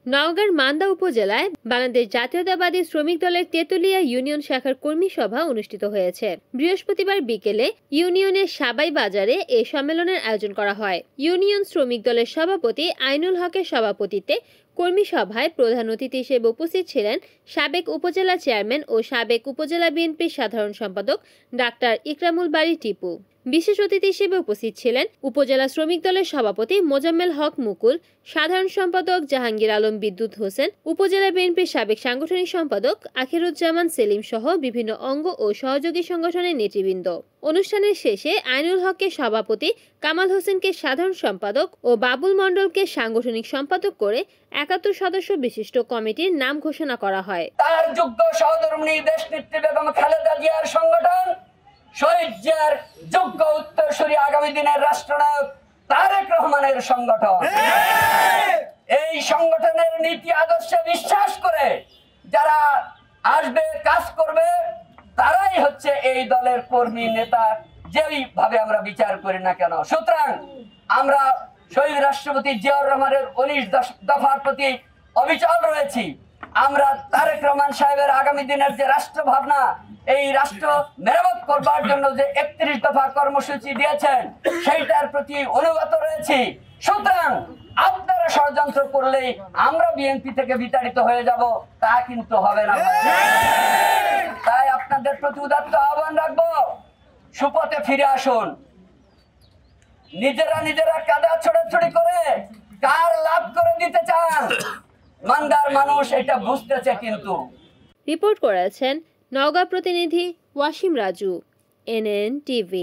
নওগাঁর মান্দা উপজেলায় বাংলাদেশ জাতীয়তাবাদী শ্রমিক দলের তেতুলিয়া ইউনিয়ন শাখার কর্মী সভা অনুষ্ঠিত হয়েছে। বৃহস্পতিবার বিকেলে ইউনিয়নের সাবাই বাজারে এ সম্মেলনের আয়োজন করা হয়। ইউনিয়ন শ্রমিক দলের সভাপতি আইনুল হকের সভাপতিত্বে কর্মী সভায় প্রধান অতিথি হিসেবে উপস্থিত ছিলেন সাবেক উপজেলা চেয়ারম্যান ও সাবেক উপজেলা বিএনপির সাধারণ সম্পাদক ডাক্তার ইকরামুল বারী টিপু। বিশেষ অতিথি হিসেবে উপস্থিত ছিলেন উপজেলা শ্রমিক দলের সভাপতি মোজাম্মেল হক মুকুল, সাধারণ সম্পাদক জাহাঙ্গীর আলম বিদ্যুৎ হোসেন, উপজেলা বিএনপির সাবেক সাংগঠনিক সম্পাদক আখিরুজ্জামান সেলিম সহ বিভিন্ন অঙ্গ ও সহযোগী সংগঠনের নেতৃবৃন্দ। অনুষ্ঠানের শেষে আইনুল হককে সভাপতি, কামাল হোসেনকে সাধারণ সম্পাদক ও বাবুল মণ্ডলকে সাংগঠনিক সম্পাদক করে ৭১ সদস্য বিশিষ্ট কমিটির নাম ঘোষণা করা হয়। তার যোগ্য সহধর্মিণী দেশনেত্রী বেগম খালেদা জিয়ার সংগঠন, শহীদ জিয়ার যোগ্য উত্তরসূরি আগামী দিনের রাষ্ট্রনায়ক তারেক রহমানের সংগঠন। এই সংগঠনের নীতি আদর্শে বিশ্বাস করে যারা আসবে, কাজ করবে, তারাই হচ্ছে এই দলের কর্মী নেতা, যেইভাবে আমরা বিচার করি না কেন। সুতরাং আমরা শহীদ রাষ্ট্রপতি জিয়াউর রহমানের ১৯ দফার প্রতি অবিচল রয়েছি। আমরা তারেক রহমান সাহেবের আগামী দিনের যে রাষ্ট্র ভাবনা, এই রাষ্ট্র মেরামত করবার জন্য যে ৩১ দফা কর্মসূচি দিয়েছেন, সেইটার প্রতি অনুগত রয়েছি। সুতরাং আপনারা ষড়যন্ত্র করলেই আমরা বিএনপি থেকে বিতাড়িত হয়ে যাব, তা কিন্তু হবে না। তাই আপনাদের প্রতি উদাত্ত আহ্বান রাখবো, সুপথে ফিরে আসুন। নিজেরা কাদা ছোড়াছুড়ি করে কার লাভ করে দিতে চান, মান্দার মানুষ এটা বুঝতেছে। কিন্তু রিপোর্ট করেছেন নওগাঁ প্রতিনিধি ওয়াসিম রাজু, NN TV।